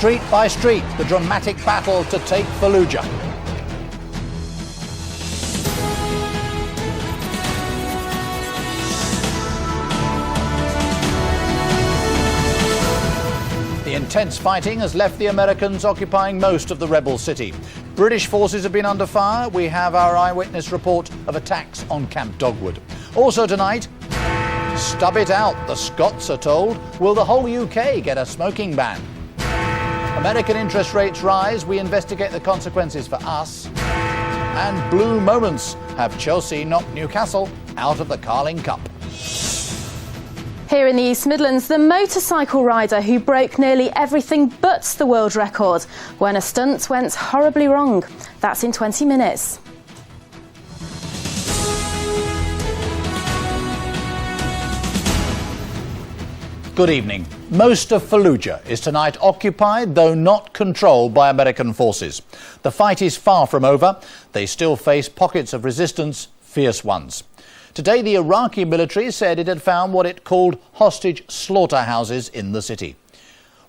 Street by street, the dramatic battle to take Fallujah. The intense fighting has left the Americans occupying most of the rebel city. British forces have been under fire. We have our eyewitness report of attacks on Camp Dogwood. Also tonight, stub it out, the Scots are told. Will the whole UK get a smoking ban? American interest rates rise. We investigate the consequences for us. And blue moments. Have Chelsea knocked Newcastle out of the Carling Cup? Here in the East Midlands, the motorcycle rider who broke nearly everything but the world record when a stunt went horribly wrong. That's in 20 minutes. Good evening. Most of Fallujah is tonight occupied, though not controlled by American forces. The fight is far from over. They still face pockets of resistance, fierce ones. Today, the Iraqi military said it had found what it called hostage slaughterhouses in the city.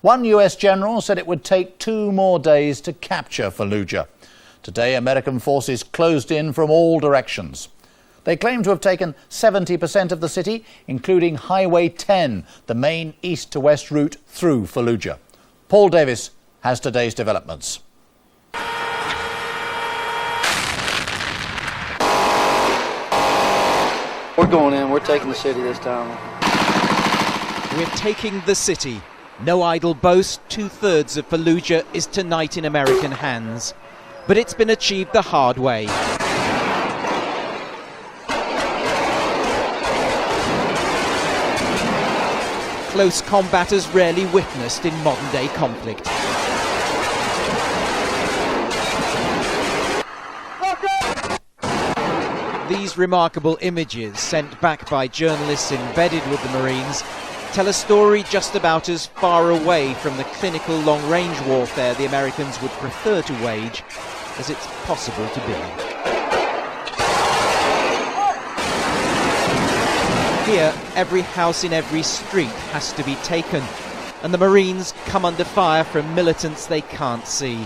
One US general said it would take 2 more days to capture Fallujah. Today, American forces closed in from all directions. They claim to have taken 70% of the city, including Highway 10, the main east-to-west route through Fallujah. Paul Davis has today's developments. We're going in. We're taking the city this time. We're taking the city. No idle boast, 2/3 of Fallujah is tonight in American hands. But it's been achieved the hard way. Close combat is rarely witnessed in modern-day conflict. These remarkable images, sent back by journalists embedded with the Marines, tell a story just about as far away from the clinical long-range warfare the Americans would prefer to wage as it's possible to be. Here, every house in every street has to be taken, and the Marines come under fire from militants they can't see.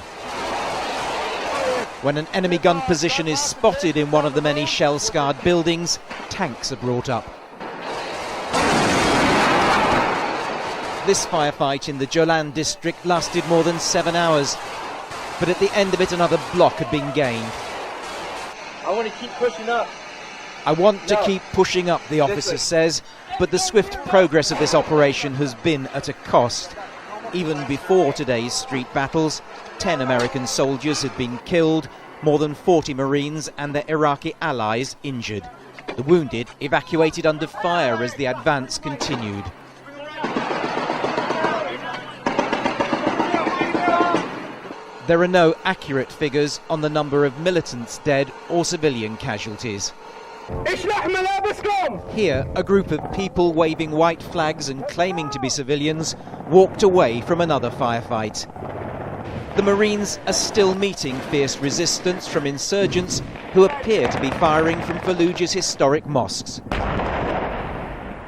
When an enemy gun position is spotted in one of the many shell-scarred buildings, tanks are brought up. This firefight in the Jolan district lasted more than 7 hours, but at the end of it another block had been gained. I want to keep pushing up. I want to keep pushing up, the officer says, but the swift progress of this operation has been at a cost. Even before today's street battles, 10 American soldiers had been killed, more than 40 Marines and their Iraqi allies injured. The wounded evacuated under fire as the advance continued. There are no accurate figures on the number of militants dead or civilian casualties. Here, a group of people waving white flags and claiming to be civilians walked away from another firefight. The Marines are still meeting fierce resistance from insurgents who appear to be firing from Fallujah's historic mosques.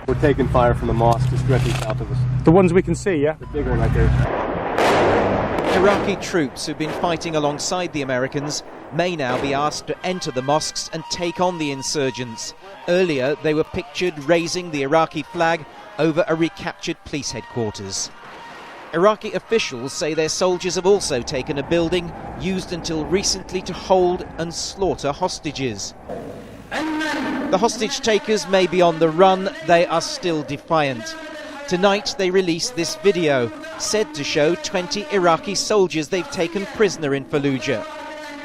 We're taking fire from the mosque just directly south of us. The ones we can see, yeah? The big one right there. Iraqi troops who've been fighting alongside the Americans may now be asked to enter the mosques and take on the insurgents. Earlier, they were pictured raising the Iraqi flag over a recaptured police headquarters. Iraqi officials say their soldiers have also taken a building used until recently to hold and slaughter hostages. The hostage takers may be on the run, they are still defiant. Tonight they released this video, said to show 20 Iraqi soldiers they've taken prisoner in Fallujah.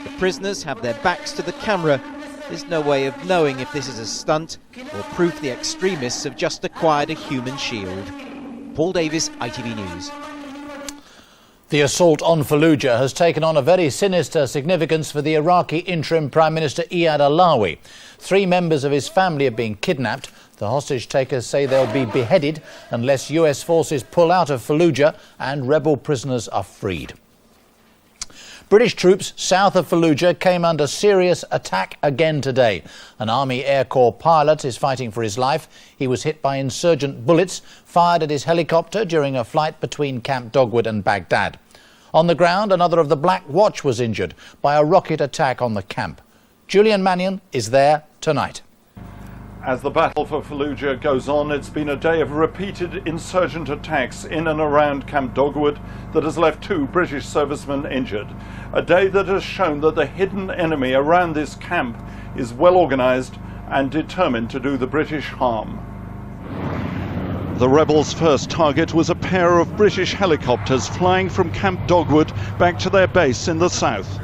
The prisoners have their backs to the camera. There's no way of knowing if this is a stunt or proof the extremists have just acquired a human shield. Paul Davis, ITV News. The assault on Fallujah has taken on a very sinister significance for the Iraqi interim Prime Minister Iyad Allawi. 3 members of his family have been kidnapped. The hostage takers say they'll be beheaded unless US forces pull out of Fallujah and rebel prisoners are freed. British troops south of Fallujah came under serious attack again today. An Army Air Corps pilot is fighting for his life. He was hit by insurgent bullets fired at his helicopter during a flight between Camp Dogwood and Baghdad. On the ground, another of the Black Watch was injured by a rocket attack on the camp. Julian Mannion is there tonight. As the battle for Fallujah goes on, it's been a day of repeated insurgent attacks in and around Camp Dogwood that has left 2 British servicemen injured. A day that has shown that the hidden enemy around this camp is well organised and determined to do the British harm. The rebels' first target was a pair of British helicopters flying from Camp Dogwood back to their base in the south.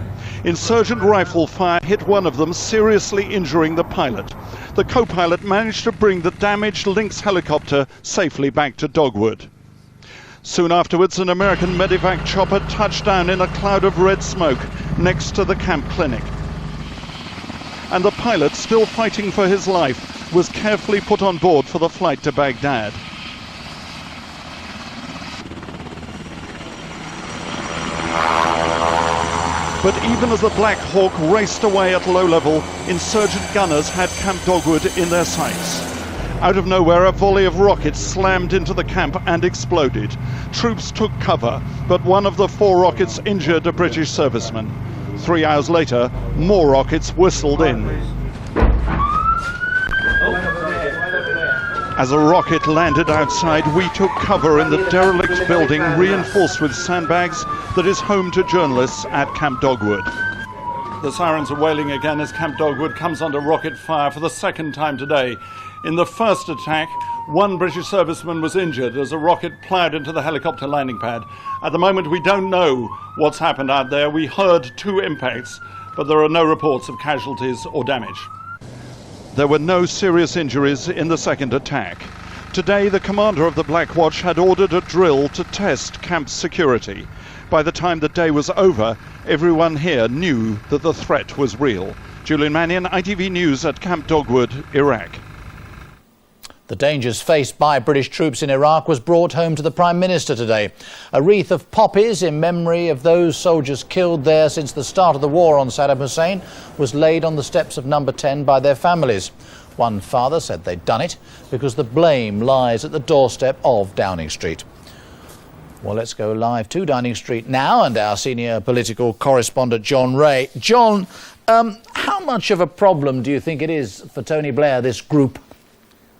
Insurgent rifle fire hit one of them, seriously injuring the pilot. The co-pilot managed to bring the damaged Lynx helicopter safely back to Dogwood. Soon afterwards, an American medevac chopper touched down in a cloud of red smoke next to the camp clinic. And the pilot, still fighting for his life, was carefully put on board for the flight to Baghdad. But even as the Black Hawk raced away at low level, insurgent gunners had Camp Dogwood in their sights. Out of nowhere, a volley of rockets slammed into the camp and exploded. Troops took cover, but one of the 4 rockets injured a British serviceman. 3 hours later, more rockets whistled in. As a rocket landed outside, we took cover in the derelict building reinforced with sandbags that is home to journalists at Camp Dogwood. The sirens are wailing again as Camp Dogwood comes under rocket fire for the second time today. In the first attack, 1 British serviceman was injured as a rocket ploughed into the helicopter landing pad. At the moment, we don't know what's happened out there. We heard 2 impacts, but there are no reports of casualties or damage. There were no serious injuries in the second attack. Today, the commander of the Black Watch had ordered a drill to test camp security. By the time the day was over, everyone here knew that the threat was real. Julian Mannion, ITV News at Camp Dogwood, Iraq. The dangers faced by British troops in Iraq was brought home to the Prime Minister today. A wreath of poppies in memory of those soldiers killed there since the start of the war on Saddam Hussein was laid on the steps of Number 10 by their families. One father said they'd done it because the blame lies at the doorstep of Downing Street. Well, let's go live to Downing Street now and our senior political correspondent, John Ray. John, how much of a problem do you think it is for Tony Blair, this group?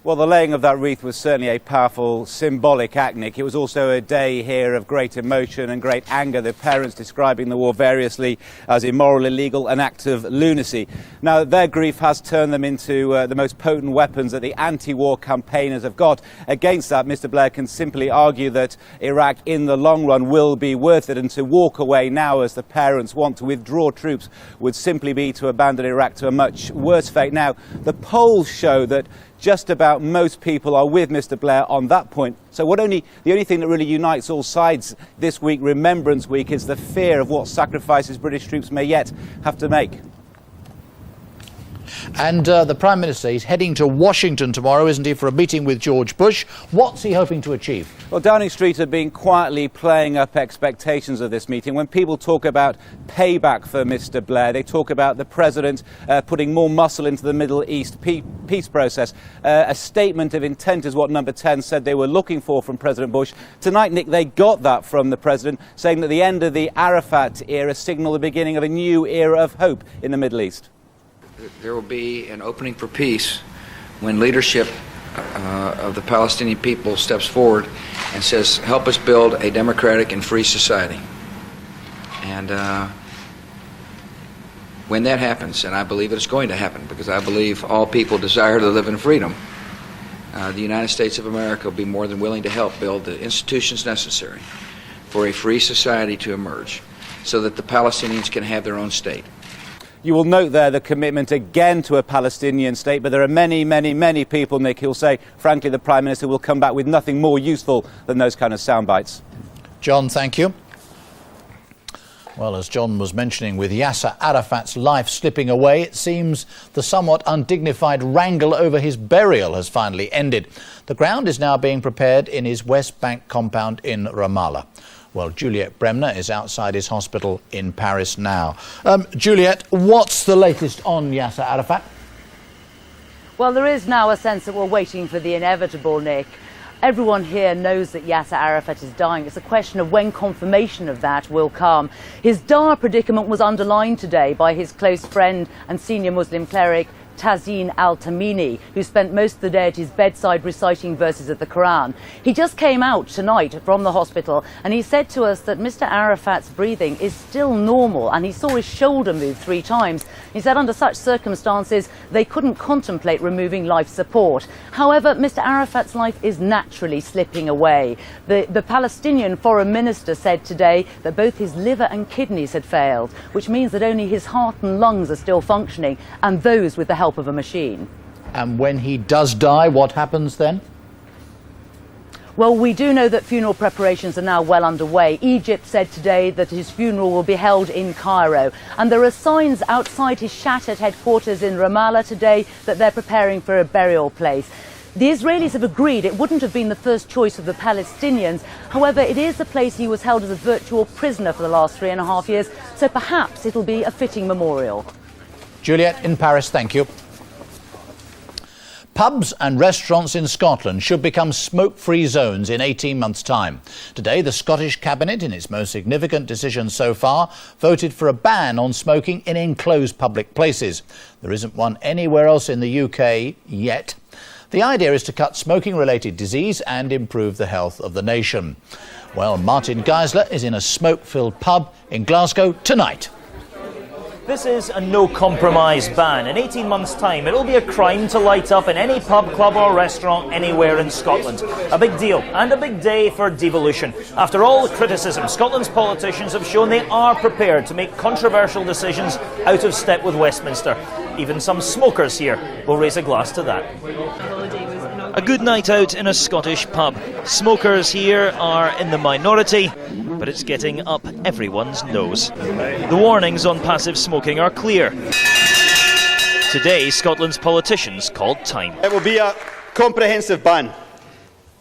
Well, the laying of that wreath was certainly a powerful symbolic act, Nick. It was also a day here of great emotion and great anger, the parents describing the war variously as immoral, illegal, an act of lunacy. Now, their grief has turned them into the most potent weapons that the anti-war campaigners have got. Against that, Mr. Blair can simply argue that Iraq in the long run will be worth it, and to walk away now as the parents want to withdraw troops would simply be to abandon Iraq to a much worse fate. Now, the polls show that just about most people are with Mr. Blair on that point. So the only thing that really unites all sides this week, Remembrance Week, is the fear of what sacrifices British troops may yet have to make. And the Prime Minister is heading to Washington tomorrow, isn't he, for a meeting with George Bush. What's he hoping to achieve? Well, Downing Street have been quietly playing up expectations of this meeting. When people talk about payback for Mr. Blair, they talk about the President putting more muscle into the Middle East peace process. A statement of intent is what Number 10 said they were looking for from President Bush. Tonight, Nick, they got that from the President, saying that the end of the Arafat era signalled the beginning of a new era of hope in the Middle East. There will be an opening for peace when leadership of the Palestinian people steps forward and says, help us build a democratic and free society. And when that happens, and I believe it's going to happen because I believe all people desire to live in freedom, the United States of America will be more than willing to help build the institutions necessary for a free society to emerge so that the Palestinians can have their own state. You will note there the commitment again to a Palestinian state, but there are many, many, many people, Nick, who'll say, frankly, the Prime Minister will come back with nothing more useful than those kind of sound bites. John, thank you. Well, as John was mentioning, with Yasser Arafat's life slipping away, it seems the somewhat undignified wrangle over his burial has finally ended. The ground is now being prepared in his West Bank compound in Ramallah. Well, Juliet Bremner is outside his hospital in Paris now. Juliet, what's the latest on Yasser Arafat? Well, there is now a sense that we're waiting for the inevitable, Nick. Everyone here knows that Yasser Arafat is dying. It's a question of when confirmation of that will come. His dire predicament was underlined today by his close friend and senior Muslim cleric Tazeen Al-Tamimi, who spent most of the day at his bedside reciting verses of the Quran. He just came out tonight from the hospital and he said to us that Mr. Arafat's breathing is still normal, and he saw his shoulder move 3 times. He said under such circumstances they couldn't contemplate removing life support. However, Mr. Arafat's life is naturally slipping away. The Palestinian foreign minister said today that both his liver and kidneys had failed, which means that only his heart and lungs are still functioning, and those with the help of a machine. And when he does die, what happens then? Well, we do know that funeral preparations are now well underway. Egypt said today that his funeral will be held in Cairo, and there are signs outside his shattered headquarters in Ramallah today that they're preparing for a burial place. The Israelis have agreed it wouldn't have been the first choice of the Palestinians. However, it is the place he was held as a virtual prisoner for the last 3.5 years, so perhaps it'll be a fitting memorial. Juliet in Paris, thank you. Pubs and restaurants in Scotland should become smoke-free zones in 18 months' time. Today, the Scottish Cabinet, in its most significant decision so far, voted for a ban on smoking in enclosed public places. There isn't one anywhere else in the UK yet. The idea is to cut smoking-related disease and improve the health of the nation. Well, Martin Geisler is in a smoke-filled pub in Glasgow tonight. This is a no-compromise ban. In 18 months' time, it'll be a crime to light up in any pub, club or restaurant anywhere in Scotland. A big deal and a big day for devolution. After all the criticism, Scotland's politicians have shown they are prepared to make controversial decisions out of step with Westminster. Even some smokers here will raise a glass to that. A good night out in a Scottish pub. Smokers here are in the minority, but it's getting up everyone's nose. The warnings on passive smoking are clear. Today, Scotland's politicians called time. It will be a comprehensive ban,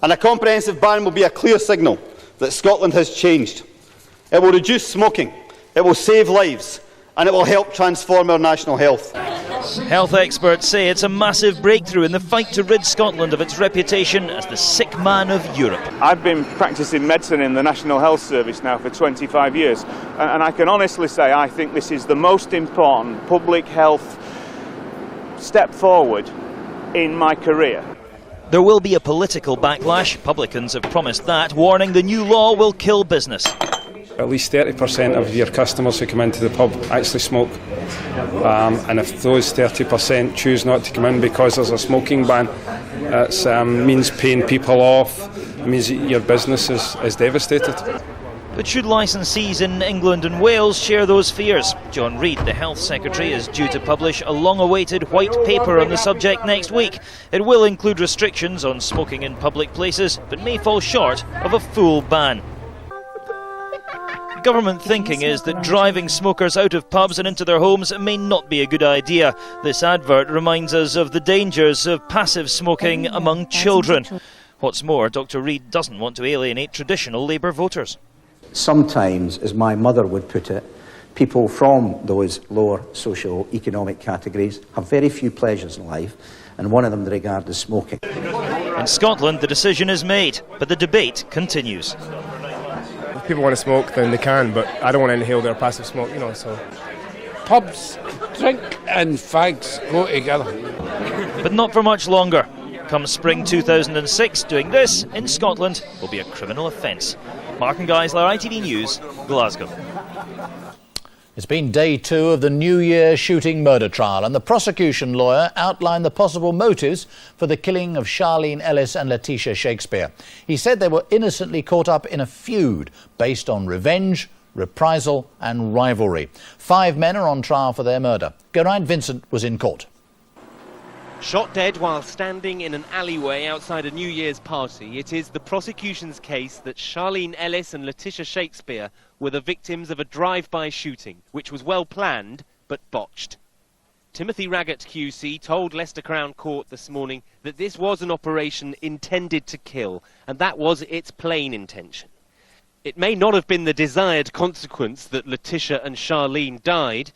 and a comprehensive ban will be a clear signal that Scotland has changed. It will reduce smoking, it will save lives, and it will help transform our national health. Health experts say it's a massive breakthrough in the fight to rid Scotland of its reputation as the sick man of Europe. I've been practising medicine in the National Health Service now for 25 years, and I can honestly say I think this is the most important public health step forward in my career. There will be a political backlash. Publicans have promised that, warning the new law will kill business. At least 30% of your customers who come into the pub actually smoke, and if those 30% choose not to come in because there's a smoking ban, it means paying people off. It means your business is devastated. But should licensees in England and Wales share those fears? John Reid, the Health Secretary, is due to publish a long-awaited white paper on the subject next week. It will include restrictions on smoking in public places, but may fall short of a full ban. Government thinking is that driving smokers out of pubs and into their homes may not be a good idea. This advert reminds us of the dangers of passive smoking among children. What's more, Dr. Reid doesn't want to alienate traditional Labour voters. Sometimes, as my mother would put it, people from those lower socio-economic categories have very few pleasures in life, and one of them they regard as smoking. In Scotland, the decision is made, but the debate continues. If people want to smoke, then they can, but I don't want to inhale their passive smoke, so. Pubs, drink and fags go together. But not for much longer. Come spring 2006, doing this in Scotland will be a criminal offence. Martin Geisler, ITV News, Glasgow. It's been day 2 of the New Year shooting murder trial, and the prosecution lawyer outlined the possible motives for the killing of Charlene Ellis and Letitia Shakespeare. He said they were innocently caught up in a feud based on revenge, reprisal and rivalry. 5 men are on trial for their murder. Geraint Vincent was in court. Shot dead while standing in an alleyway outside a New Year's party, it is the prosecution's case that Charlene Ellis and Letitia Shakespeare were the victims of a drive-by shooting, which was well planned but botched. Timothy Raggett QC told Leicester Crown Court this morning that this was an operation intended to kill, and that was its plain intention. It may not have been the desired consequence that Letitia and Charlene died,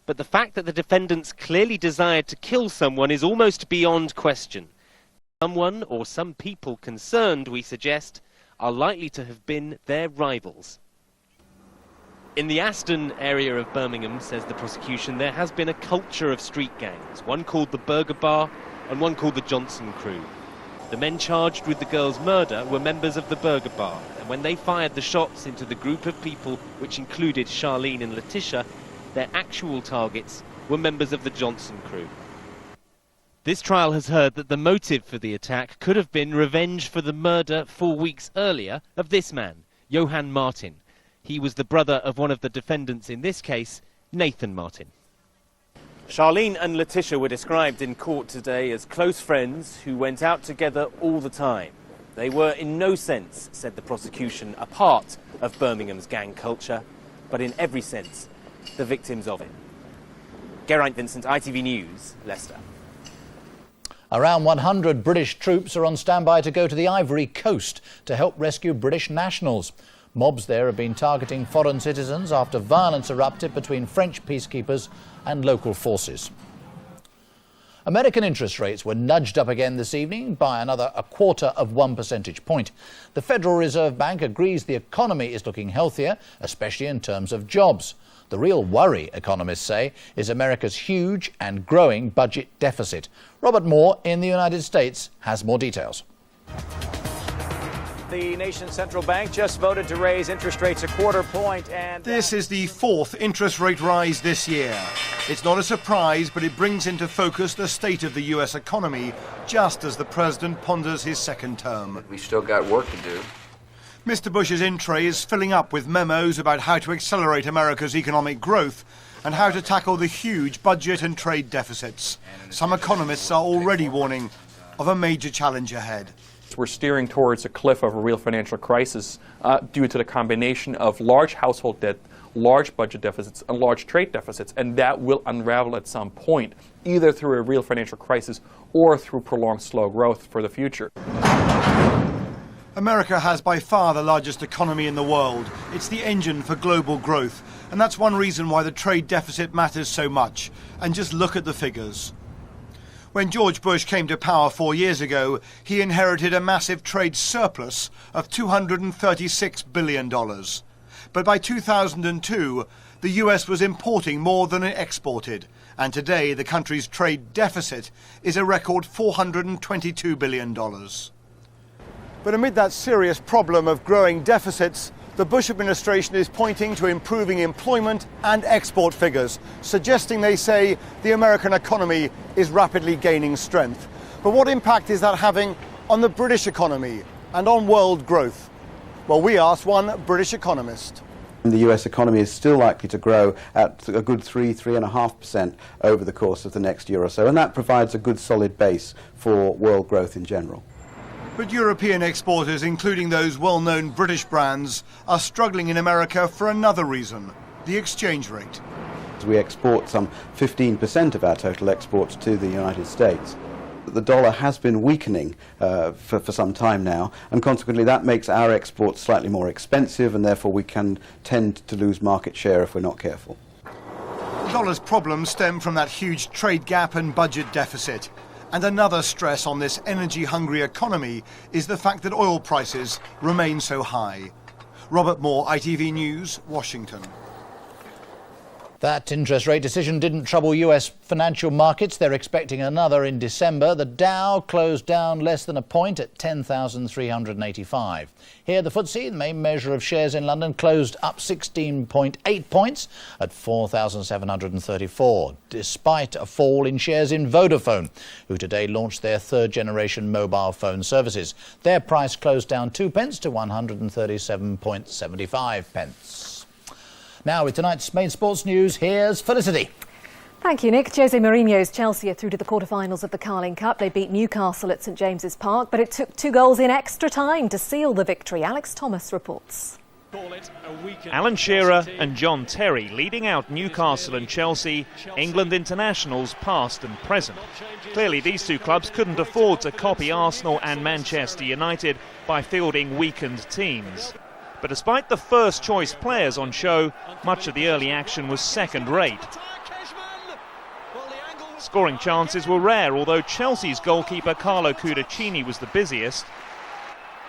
but the fact that the defendants clearly desired to kill someone is almost beyond question. Someone or some people concerned, we suggest, are likely to have been their rivals. In the Aston area of Birmingham, says the prosecution, there has been a culture of street gangs, one called the Burger Bar and one called the Johnson Crew. The men charged with the girl's murder were members of the Burger Bar, and when they fired the shots into the group of people, which included Charlene and Letitia, their actual targets were members of the Johnson Crew. This trial has heard that the motive for the attack could have been revenge for the murder 4 weeks earlier of this man, Johann Martin. He was the brother of one of the defendants in this case, Nathan Martin. Charlene and Letitia were described in court today as close friends who went out together all the time. They were in no sense, said the prosecution, a part of Birmingham's gang culture, but in every sense, the victims of it. Geraint Vincent, ITV News, Leicester. Around 100 British troops are on standby to go to the Ivory Coast to help rescue British nationals. Mobs there have been targeting foreign citizens after violence erupted between French peacekeepers and local forces. American interest rates were nudged up again this evening by another 0.25 percentage point. The Federal Reserve Bank agrees the economy is looking healthier, especially in terms of jobs. The real worry, economists say, is America's huge and growing budget deficit. Robert Moore in the United States has more details. The nation's central bank just voted to raise interest rates 0.25 point, and this is the fourth interest rate rise this year. It's not a surprise, but it brings into focus the state of the US economy just as the president ponders his second term. We still got work to do. Mr. Bush's in-tray is filling up with memos about how to accelerate America's economic growth and how to tackle the huge budget and trade deficits. Some economists are already warning of a major challenge ahead. We're steering towards a cliff of a real financial crisis due to the combination of large household debt, large budget deficits, and large trade deficits, and that will unravel at some point, either through a real financial crisis or through prolonged slow growth for the future. America has by far the largest economy in the world. It's the engine for global growth, and that's one reason why the trade deficit matters so much. And just look at the figures. When George Bush came to power 4 years ago, he inherited a massive trade surplus of $236 billion. But by 2002, the US was importing more than it exported, and today the country's trade deficit is a record $422 billion. But amid that serious problem of growing deficits, the Bush administration is pointing to improving employment and export figures, suggesting, they say, the American economy is rapidly gaining strength. But what impact is that having on the British economy and on world growth? Well, we asked one British economist. The US economy is still likely to grow at a good 3.5% over the course of the next year or so, and that provides a good solid base for world growth in general. But European exporters, including those well-known British brands, are struggling in America for another reason: the exchange rate. We export some 15% of our total exports to the United States. The dollar has been weakening for some time now, and consequently that makes our exports slightly more expensive, and therefore we can tend to lose market share if we're not careful. The dollar's problems stem from that huge trade gap and budget deficit. And another stress on this energy-hungry economy is the fact that oil prices remain so high. Robert Moore, ITV News, Washington. That interest rate decision didn't trouble US financial markets. They're expecting another in December. The Dow closed down less than a point at 10,385. Here, the FTSE, the main measure of shares in London, closed up 16.8 points at 4,734, despite a fall in shares in Vodafone, who today launched their third-generation mobile phone services. Their price closed down 2 pence to 137.75 pence. Now, with tonight's main sports news, here's Felicity. Thank you, Nick. Jose Mourinho's Chelsea are through to the quarter-finals of the Carling Cup. They beat Newcastle at St James's Park, but it took 2 goals in extra time to seal the victory. Alex Thomas reports. Alan Shearer and John Terry leading out Newcastle and Chelsea, England internationals past and present. Clearly these two clubs couldn't afford to copy Arsenal and Manchester United by fielding weakened teams. But despite the first-choice players on show, much of the early action was second-rate. Scoring chances were rare, although Chelsea's goalkeeper Carlo Cudicini was the busiest.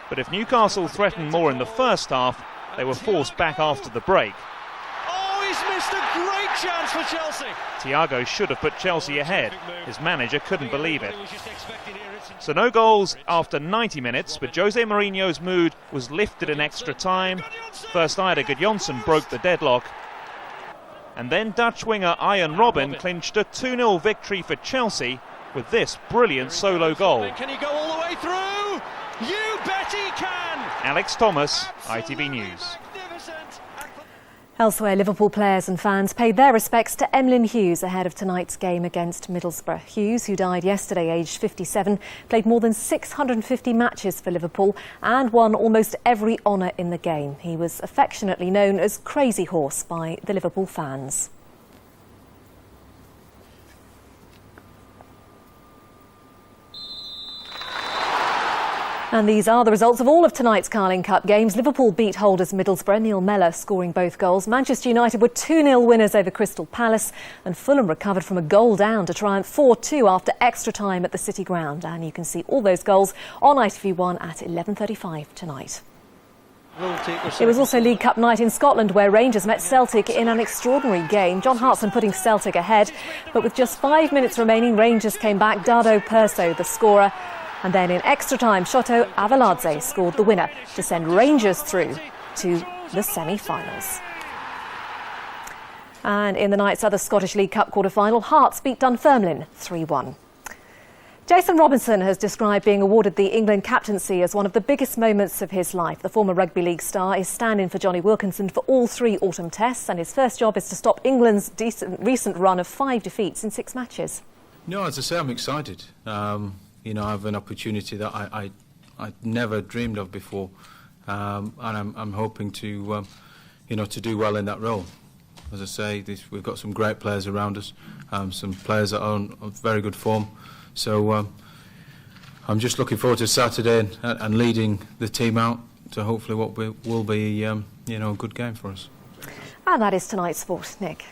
But if Newcastle threatened more in the first half, they were forced back after the break. Oh, he's missed a great chance for Chelsea. Thiago should have put Chelsea ahead. His manager couldn't believe it. So no goals after 90 minutes, but Jose Mourinho's mood was lifted in extra time. First Eidur Gudjohnsen broke the deadlock. And then Dutch winger Arjen Robben clinched a 2-0 victory for Chelsea with this brilliant solo goal. Can he go all the way through? You bet he can! Alex Thomas, ITV News. Elsewhere, Liverpool players and fans paid their respects to Emlyn Hughes ahead of tonight's game against Middlesbrough. Hughes, who died yesterday aged 57, played more than 650 matches for Liverpool and won almost every honour in the game. He was affectionately known as Crazy Horse by the Liverpool fans. And these are the results of all of tonight's Carling Cup games. Liverpool beat holders Middlesbrough, Neil Mellor scoring both goals. Manchester United were 2-0 winners over Crystal Palace, and Fulham recovered from a goal down to triumph 4-2 after extra time at the City Ground. And you can see all those goals on ITV1 at 11:35 tonight. It was also League Cup night in Scotland, where Rangers met Celtic in an extraordinary game. John Hartson putting Celtic ahead, but with just 5 minutes remaining, Rangers came back. Dado Perso, the scorer. And then in extra time, Shoto Avaladze scored the winner to send Rangers through to the semi-finals. And in the night's other Scottish League Cup quarter-final, Hearts beat Dunfermline 3-1. Jason Robinson has described being awarded the England captaincy as one of the biggest moments of his life. The former rugby league star is stand-in for Johnny Wilkinson for all 3 autumn tests, and his first job is to stop England's recent run of 5 defeats in 6 matches. No, as I say, I'm excited. You know, I have an opportunity that I never dreamed of before, and I'm hoping to, you know, to do well in that role. As I say, we've got some great players around us, some players that are on very good form. So I'm just looking forward to Saturday and leading the team out to hopefully what will be, you know, a good game for us. And that is tonight's sport. Nick.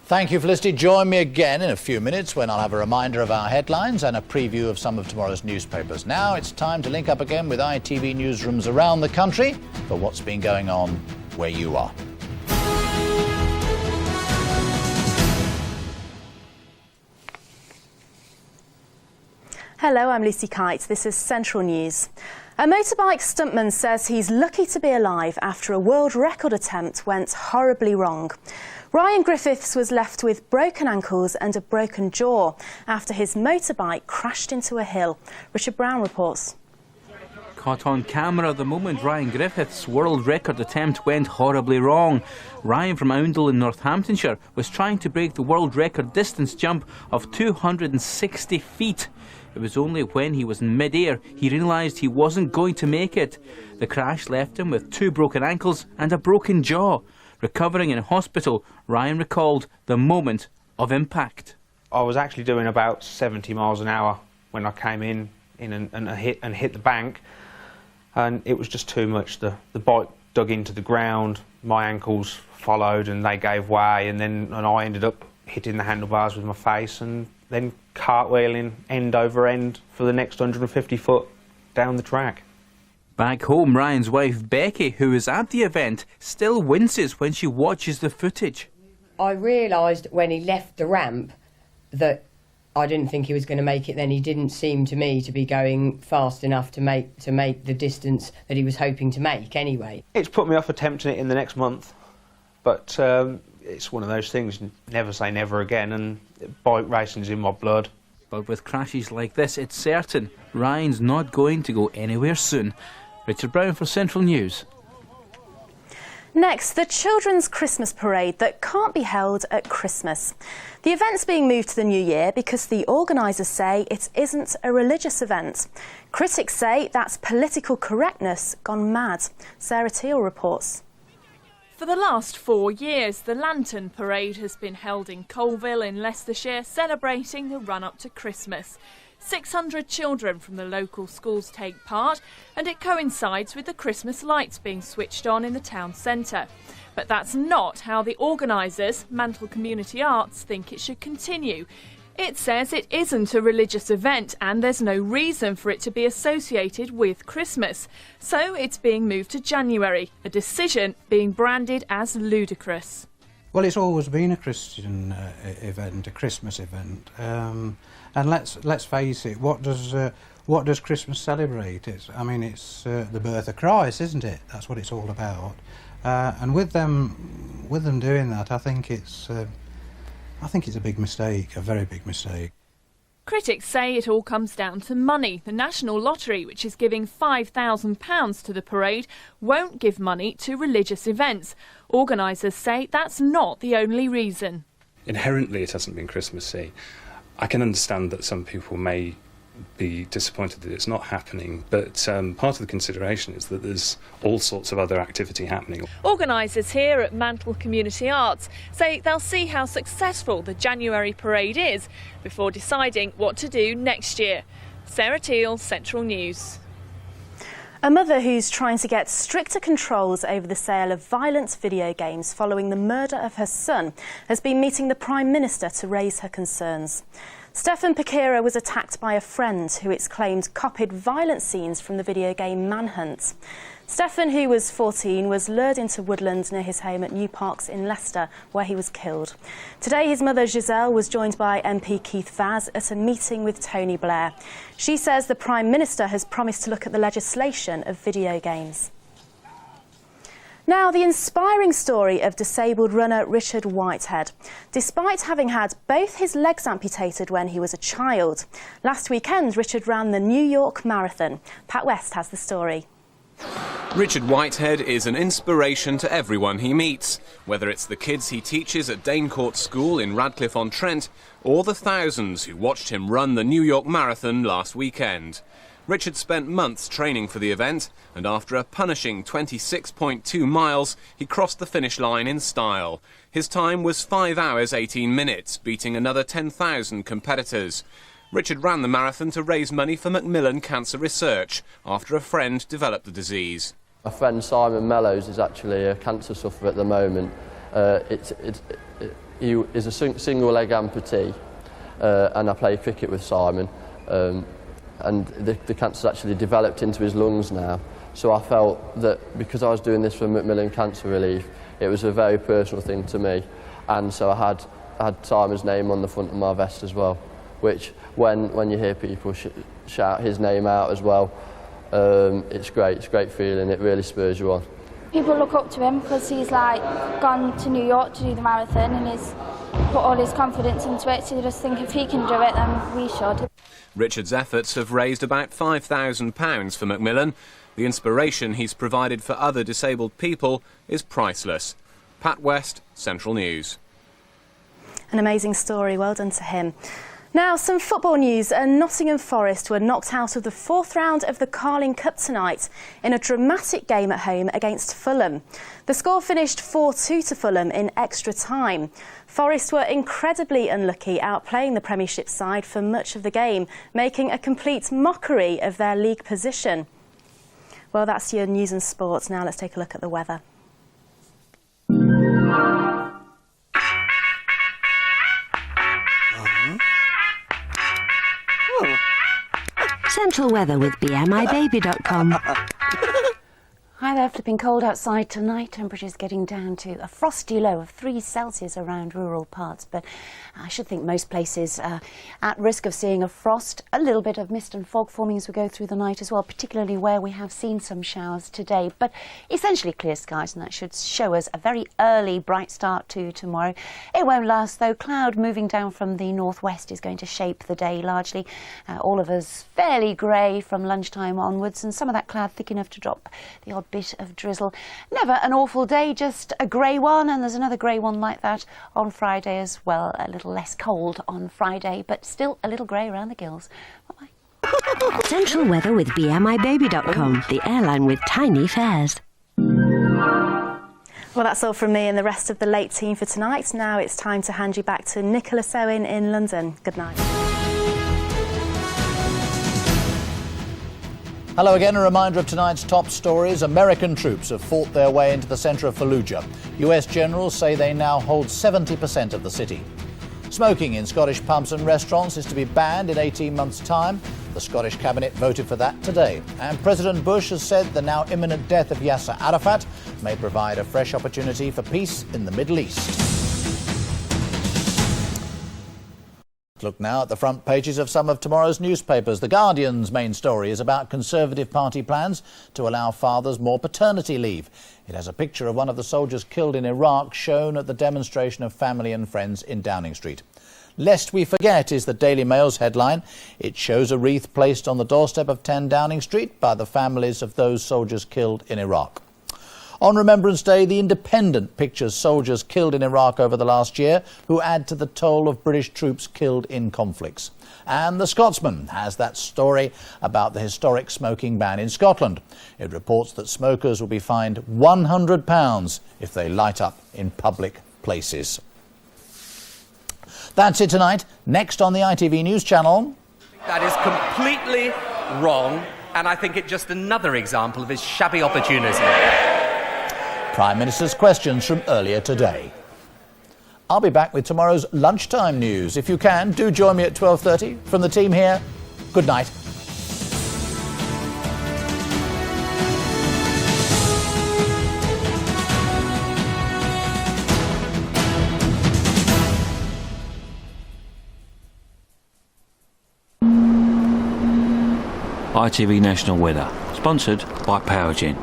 Thank you, Felicity. Join me again in a few minutes when I'll have a reminder of our headlines and a preview of some of tomorrow's newspapers. Now it's time to link up again with ITV newsrooms around the country for what's been going on where you are. Hello, I'm Lucy Kite. This is Central News. A motorbike stuntman says he's lucky to be alive after a world record attempt went horribly wrong. Ryan Griffiths was left with broken ankles and a broken jaw after his motorbike crashed into a hill. Richard Brown reports. Caught on camera the moment Ryan Griffiths' world record attempt went horribly wrong. Ryan from Oundle in Northamptonshire was trying to break the world record distance jump of 260 feet. It was only when he was in mid-air he realised he wasn't going to make it. The crash left him with 2 broken ankles and a broken jaw. Recovering in hospital, Ryan recalled the moment of impact. I was actually doing about 70 miles an hour when I came in and hit the bank, and it was just too much. The bike dug into the ground, my ankles followed and they gave way, and I ended up hitting the handlebars with my face and then cartwheeling end over end for the next 150 foot down the track. Back home, Ryan's wife Becky, who was at the event, still winces when she watches the footage. I realised when he left the ramp that I didn't think he was going to make it then. He didn't seem to me to be going fast enough to make the distance that he was hoping to make anyway. It's put me off attempting it in the next month, but it's one of those things, never say never again, and bike racing's in my blood. But with crashes like this, it's certain Ryan's not going to go anywhere soon. Richard Brown for Central News. Next, the Children's Christmas Parade that can't be held at Christmas. The event's being moved to the new year because the organisers say it isn't a religious event. Critics say that's political correctness gone mad. Sarah Teal reports. For the last 4 years, the Lantern Parade has been held in Colville in Leicestershire, celebrating the run-up to Christmas. 600 children from the local schools take part, and it coincides with the Christmas lights being switched on in the town centre. But that's not how the organisers, Mantle Community Arts, think it should continue. It says it isn't a religious event and there's no reason for it to be associated with Christmas. So it's being moved to January, a decision being branded as ludicrous. Well, it's always been a Christian event, a Christmas event. And let's face it, what does Christmas celebrate? It's the birth of Christ, isn't it? That's what it's all about. And with them doing that, I think it's a big mistake, a very big mistake. Critics say it all comes down to money. The National Lottery, which is giving £5,000 to the parade, won't give money to religious events. Organisers say that's not the only reason. Inherently, it hasn't been Christmassy. I can understand that some people may be disappointed that it's not happening, but part of the consideration is that there's all sorts of other activity happening. Organisers here at Mantle Community Arts say they'll see how successful the January parade is before deciding what to do next year. Sarah Teal, Central News. A mother who's trying to get stricter controls over the sale of violent video games following the murder of her son has been meeting the Prime Minister to raise her concerns. Stefan Pekira was attacked by a friend who it's claimed copied violent scenes from the video game Manhunt. Stefan, who was 14, was lured into woodland near his home at New Parks in Leicester, where he was killed. Today, his mother, Giselle, was joined by MP Keith Vaz at a meeting with Tony Blair. She says the Prime Minister has promised to look at the legislation of video games. Now, the inspiring story of disabled runner Richard Whitehead. Despite having had both his legs amputated when he was a child, last weekend Richard ran the New York Marathon. Pat West has the story. Richard Whitehead is an inspiration to everyone he meets, whether it's the kids he teaches at Danecourt School in Radcliffe-on-Trent or the thousands who watched him run the New York Marathon last weekend. Richard spent months training for the event, and after a punishing 26.2 miles, he crossed the finish line in style. His time was 5 hours 18 minutes, beating another 10,000 competitors. Richard ran the marathon to raise money for Macmillan Cancer Research after a friend developed the disease. My friend Simon Mellows is actually a cancer sufferer at the moment. He is a single leg amputee, and I play cricket with Simon. And the cancer's actually developed into his lungs now. So I felt that because I was doing this for Macmillan Cancer Relief, it was a very personal thing to me. And so I had Simon's name on the front of my vest as well, which when you hear people shout his name out as well, it's great. It's a great feeling. It really spurs you on. People look up to him because he's gone to New York to do the marathon and he's put all his confidence into it, so you just think if he can do it, then we should. Richard's efforts have raised about £5,000 for Macmillan. The inspiration he's provided for other disabled people is priceless. Pat West, Central News. An amazing story, well done to him. Now, some football news. Nottingham Forest were knocked out of the fourth round of the Carling Cup tonight in a dramatic game at home against Fulham. The score finished 4-2 to Fulham in extra time. Forest were incredibly unlucky, outplaying the Premiership side for much of the game, making a complete mockery of their league position. Well, that's your news and sports. Now let's take a look at the weather. Central weather with BMIBaby.com. Hi there, flipping cold outside tonight. Temperatures getting down to a frosty low of 3 Celsius around rural parts, but I should think most places at risk of seeing a frost. A little bit of mist and fog forming as we go through the night as well, particularly where we have seen some showers today, but essentially clear skies, and that should show us a very early bright start to tomorrow. It won't last though. Cloud moving down from the northwest is going to shape the day largely. All of us fairly grey from lunchtime onwards, and some of that cloud thick enough to drop the odd bit of drizzle. Never an awful day, just a grey one, and there's another grey one like that on Friday as well. A little less cold on Friday, but still a little grey around the gills. Bye-bye. Central weather with BMIBaby.com, the airline with tiny fares. Well, that's all from me and the rest of the late team for tonight. Now it's time to hand you back to Nicholas Owen in London. Good night. Hello again, a reminder of tonight's top stories. American troops have fought their way into the centre of Fallujah. US generals say they now hold 70% of the city. Smoking in Scottish pubs and restaurants is to be banned in 18 months' time. The Scottish Cabinet voted for that today. And President Bush has said the now imminent death of Yasser Arafat may provide a fresh opportunity for peace in the Middle East. Look now at the front pages of some of tomorrow's newspapers. The Guardian's main story is about Conservative Party plans to allow fathers more paternity leave. It has a picture of one of the soldiers killed in Iraq shown at the demonstration of family and friends in Downing Street. Lest we forget is the Daily Mail's headline. It shows a wreath placed on the doorstep of 10 Downing Street by the families of those soldiers killed in Iraq. On Remembrance Day, The Independent pictures soldiers killed in Iraq over the last year who add to the toll of British troops killed in conflicts. And The Scotsman has that story about the historic smoking ban in Scotland. It reports that smokers will be fined £100 if they light up in public places. That's it tonight. Next on the ITV News Channel. That is completely wrong, and I think it's just another example of his shabby opportunism. Prime Minister's questions from earlier today. I'll be back with tomorrow's lunchtime news. If you can, do join me at 12:30. From the team here, good night. ITV National Weather, sponsored by Powergen.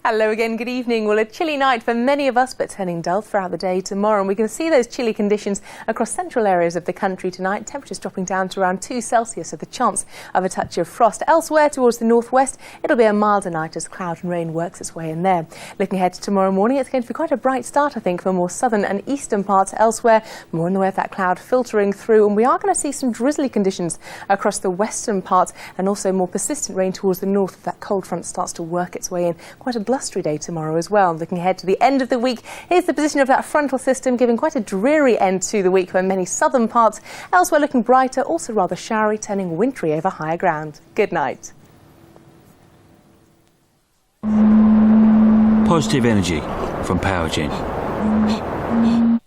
Hello again, good evening. Well, a chilly night for many of us, but turning dull throughout the day tomorrow. And we can see those chilly conditions across central areas of the country tonight. Temperatures dropping down to around 2 Celsius with a chance of a touch of frost. Elsewhere towards the northwest, it'll be a milder night as cloud and rain works its way in there. Looking ahead to tomorrow morning, it's going to be quite a bright start, I think, for more southern and eastern parts. Elsewhere, more in the way of that cloud filtering through. And we are going to see some drizzly conditions across the western parts and also more persistent rain towards the north if that cold front starts to work its way in. Quite a blustery day tomorrow as well. Looking ahead to the end of the week, here's the position of that frontal system, giving quite a dreary end to the week for many southern parts. Elsewhere looking brighter, also rather showery, turning wintry over higher ground. Good night. Positive energy from Powergen.